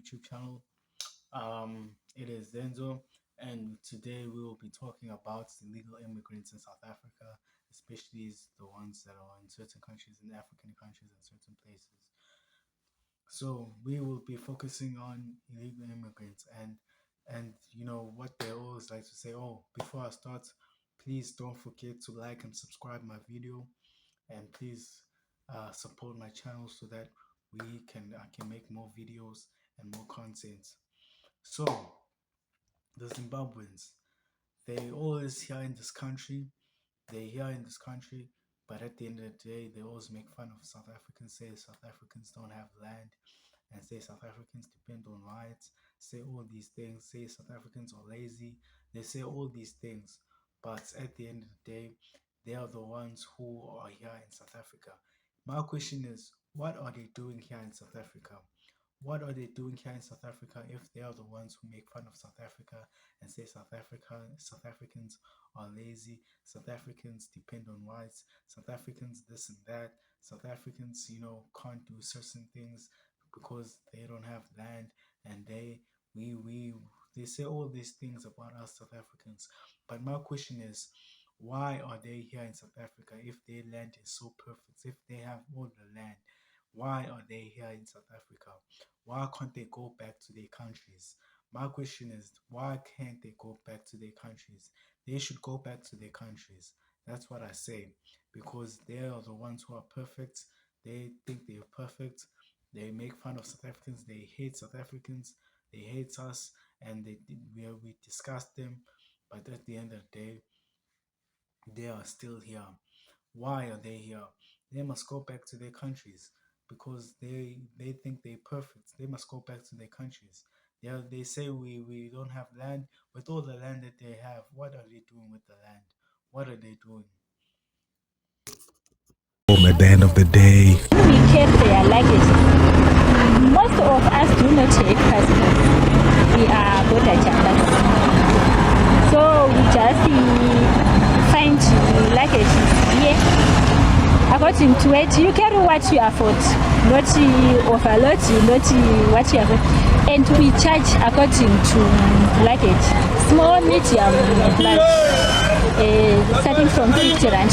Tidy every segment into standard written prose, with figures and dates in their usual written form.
YouTube channel. It is Zenzo, and today we will be talking about illegal immigrants in South Africa, especially the ones that are in certain countries, in African countries, and certain places. So we will be focusing on illegal immigrants and what they always like to say. Oh, before I start, please don't forget to like and subscribe my video, and please support my channel so that I can make more videos and more content. So the Zimbabweans, they always here in this country, they're here in this country, but at the end of the day, they always make fun of South Africans, say South Africans don't have land, and say South Africans depend on rights, say all these things, say South Africans are lazy. They say all these things, but at the end of the day, they are the ones who are here in South Africa. My question is, what are they doing here in South Africa? What are they doing here in South Africa if they are the ones who make fun of South Africa and say South Africans are lazy, South Africans depend on whites, South Africans this and that, South Africans, can't do certain things because they don't have land, and they say all these things about us South Africans. But my question is, why are they here in South Africa if their land is so perfect, if they have all the land? Why are they here in South Africa? Why can't they go back to their countries? My question is, why can't they go back to their countries? They should go back to their countries. That's what I say. Because they are the ones who are perfect. They think they're perfect. They make fun of South Africans. They hate South Africans. They hate us. And we discuss them. But at the end of the day, they are still here. Why are they here? They must go back to their countries because they think they're perfect. They must go back to their countries. They say we don't have land. With all the land that they have, what are they doing with the land? What are they doing? At the end of the day, we keep their luggage. Most of us do not take passports. We are border jumpers. So we just find luggage here. According to it, you carry what you afford, not overload, not what you afford. And we charge according to luggage. Small, medium, large, starting from 50 rand.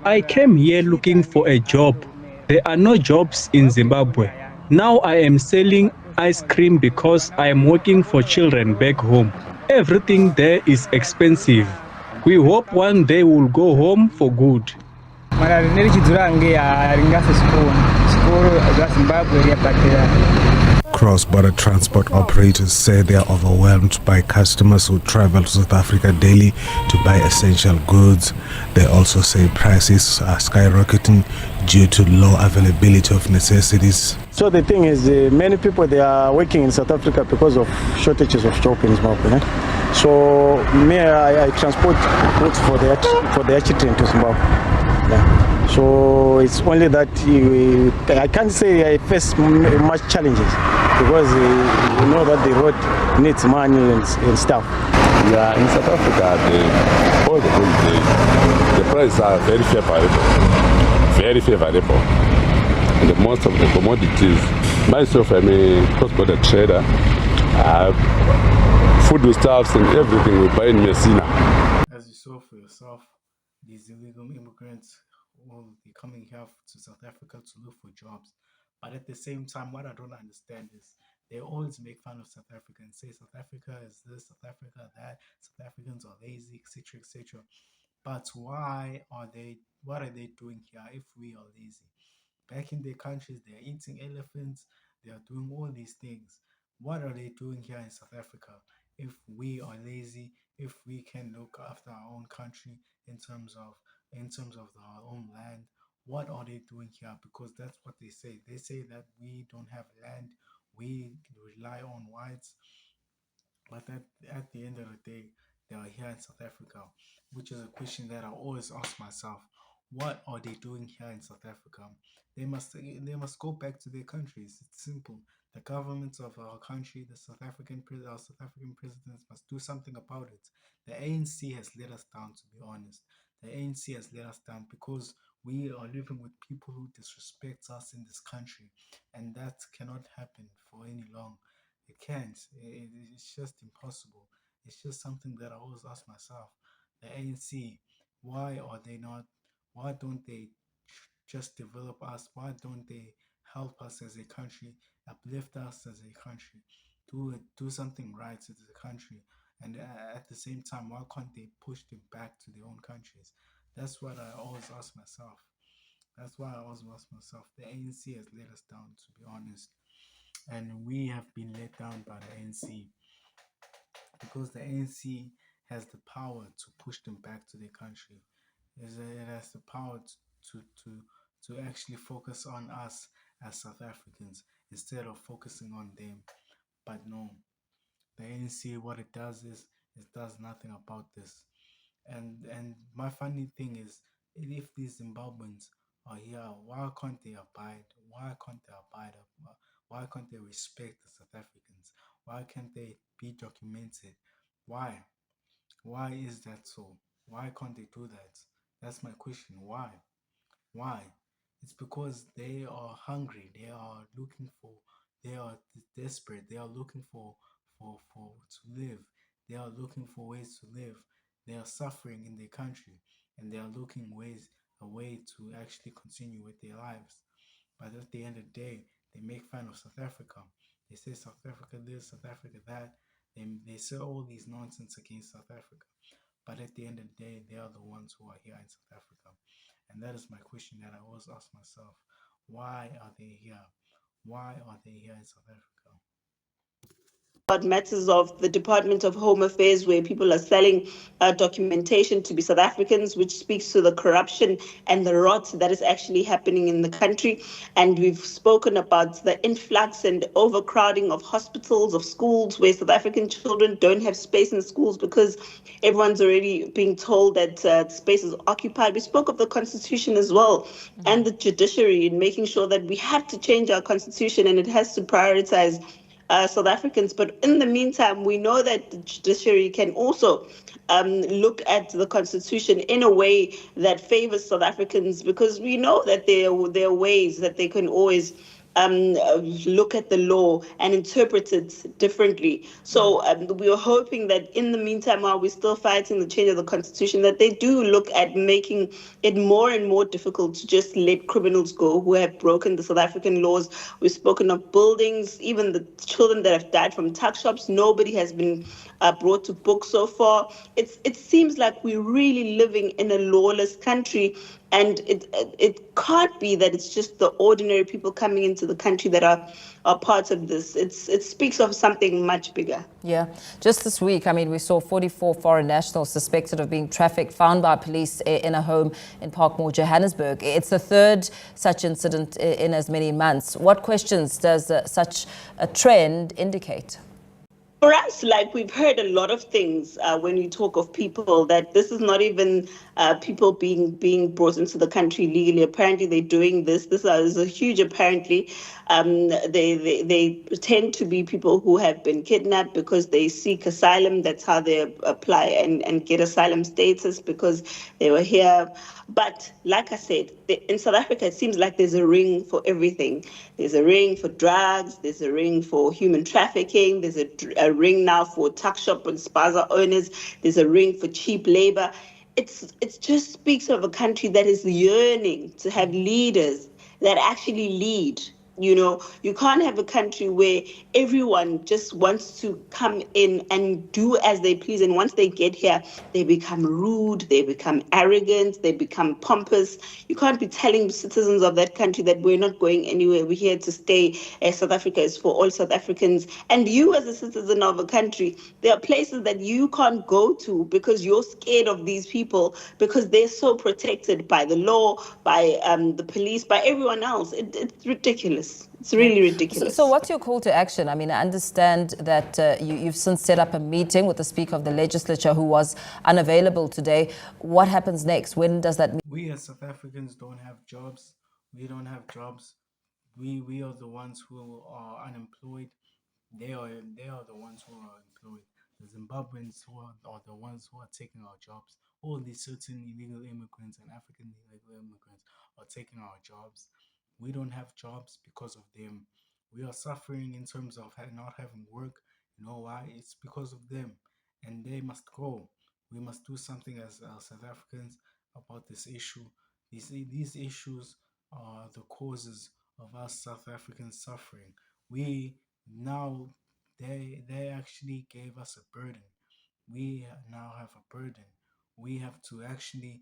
I came here looking for a job. There are no jobs in Zimbabwe. Now I am selling ice cream because I am working for children back home. Everything there is expensive. We hope one day we'll go home for good. cross-border transport operators say they are overwhelmed by customers who travel to South Africa daily to buy essential goods. They also say prices are skyrocketing due to low availability of necessities. So the thing is, many people, they are working in South Africa because of shortages of jobs in Zimbabwe. So me, I transport goods for their children to Zimbabwe. Yeah. So it's only that I can't say I face much challenges because you know that the road needs money and stuff. Yeah, in South Africa, all the goods, the prices are very favorable, very favorable. And most of the commodities, myself, I'm a cross-border trader. Foodstuffs and everything we buy in Messina. As you saw for yourself, these illegal immigrants will be coming here to South Africa to look for jobs. But at the same time, what I don't understand is they always make fun of South Africa and say South Africa is this, South Africa that, South Africans are lazy, etc., etc. But what are they doing here if we are lazy? Back in their countries, they are eating elephants, they are doing all these things. What are they doing here in South Africa if we are lazy, if we can look after our own country in terms of our own land? What are they doing here? Because that's what they say. They say that we don't have land, we rely on whites, but at the end of the day, they are here in South Africa, which is a question that I always ask myself. What are they doing here in South Africa? They must go back to their countries. It's simple. The governments of our country, our South African presidents must do something about it. The ANC has let us down, to be honest. The ANC has let us down because we are living with people who disrespect us in this country, and that cannot happen for any long. It can't. It's just impossible. It's just something that I always ask myself. The ANC, why are they not? Why don't they just develop us? Why don't they help us as a country, uplift us as a country, do something right to the country? And at the same time, why can't they push them back to their own countries? That's what I always ask myself. That's why I always ask myself. The ANC has let us down, to be honest, and we have been let down by the ANC because the ANC has the power to push them back to their country. It has the power to actually focus on us as South Africans instead of focusing on them. But no, the ANC, what it does is it does nothing about this. And my funny thing is, if these Zimbabweans are here, why can't they abide? Why can't they abide? Why can't they respect the South Africans? Why can't they be documented? Why? Why is that so? Why can't they do that? That's my question. Why? Why? It's because they are hungry. They are looking for. They are desperate. They are looking for to live. They are looking for ways to live. They are suffering in their country, and they are looking ways a way to actually continue with their lives. But at the end of the day, they make fun of South Africa. They say South Africa this, South Africa that. They say all these nonsense against South Africa. But at the end of the day, they are the ones who are here in South Africa. And that is my question that I always ask myself. Why are they here? Why are they here in South Africa? About matters of the Department of Home Affairs, where people are selling documentation to be South Africans, which speaks to the corruption and the rot that is actually happening in the country. And we've spoken about the influx and overcrowding of hospitals, of schools, where South African children don't have space in schools because everyone's already being told that space is occupied. We spoke of the Constitution as well, and the judiciary, in making sure that we have to change our Constitution and it has to prioritize South Africans. But in the meantime, we know that the judiciary can also look at the Constitution in a way that favors South Africans, because we know that there are ways that they can always look at the law and interpret it differently. So we are hoping that in the meantime, while we're still fighting the change of the Constitution, that they do look at making it more and more difficult to just let criminals go who have broken the South African laws. We've spoken of buildings, even the children that have died from tuck shops. Nobody has been brought to book so far. It seems like we're really living in a lawless country, and it can't be that it's just the ordinary people coming into the country that are part of this. It speaks of something much bigger. Yeah, just this week, I mean, we saw 44 foreign nationals suspected of being trafficked, found by police in a home in Parkmore, Johannesburg. It's the third such incident in as many months. What questions does such a trend indicate? For us, like, we've heard a lot of things when we talk of people, that this is not even people being brought into the country legally. Apparently, they're doing this. This is a huge apparently. They pretend to be people who have been kidnapped because they seek asylum. That's how they apply and get asylum status, because they were here. But like I said, in South Africa, it seems like there's a ring for everything. There's a ring for drugs. There's a ring for human trafficking. There's a ring now for tuck shop and spaza owners. There's a ring for cheap labor. It just speaks of a country that is yearning to have leaders that actually lead. You know, you can't have a country where everyone just wants to come in and do as they please. And once they get here, they become rude, they become arrogant, they become pompous. You can't be telling citizens of that country that we're not going anywhere, we're here to stay. South Africa is for all South Africans. And you, as a citizen of a country, there are places that you can't go to because you're scared of these people, because they're so protected by the law, by the police, by everyone else. It's ridiculous. It's really ridiculous. So what's your call to action? I mean, I understand that you've since set up a meeting with the Speaker of the Legislature, who was unavailable today. What happens next? When does that mean? We as South Africans don't have jobs. We don't have jobs. We are the ones who are unemployed. They are the ones who are employed. The Zimbabweans are the ones who are taking our jobs. all these certain illegal immigrants and African illegal immigrants are taking our jobs. We don't have jobs because of them. We are suffering in terms of not having work. You know why? It's because of them, and they must go. We must do something as South Africans about this issue. These issues are the causes of us South Africans suffering. We now they actually gave us a burden. We now have a burden. We have to actually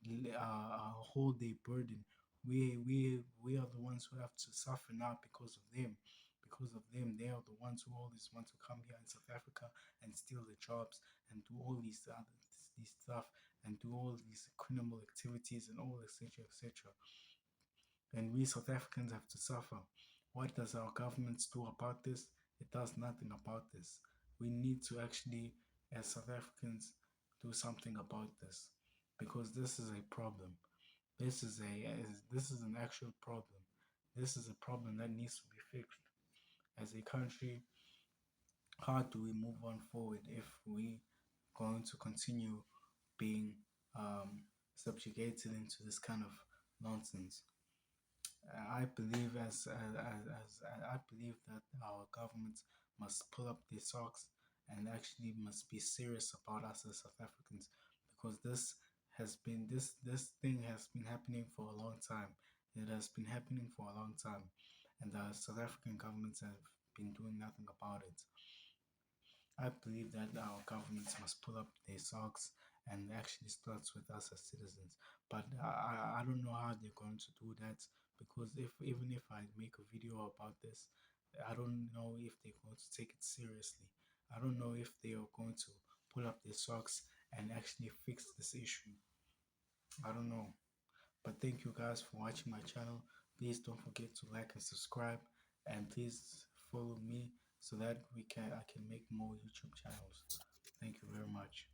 hold a burden. We are the ones who have to suffer now because of them. Because of them, they are the ones who always want to come here in South Africa and steal the jobs and do all these stuff and do all these criminal activities and all etc etc. And we South Africans have to suffer. What does our government do about this? It does nothing about this. We need to actually, as South Africans, do something about this because this is a problem. This is an actual problem. This is a problem that needs to be fixed. As a country, how do we move on forward if we going to continue being subjugated into this kind of nonsense? I believe I believe that our government must pull up their socks and actually must be serious about us as South Africans because this thing has been happening for a long time. It has been happening for a long time, and the South African governments have been doing nothing about it. I believe that our governments must pull up their socks and actually starts with us as citizens. But I don't know how they're going to do that because if even if I make a video about this, I don't know if they're going to take it seriously. I don't know if they are going to pull up their socks and actually fix this issue. I don't know. But thank you guys for watching my channel. Please don't forget to like and subscribe, and please follow me so that I can make more YouTube channels. Thank you very much.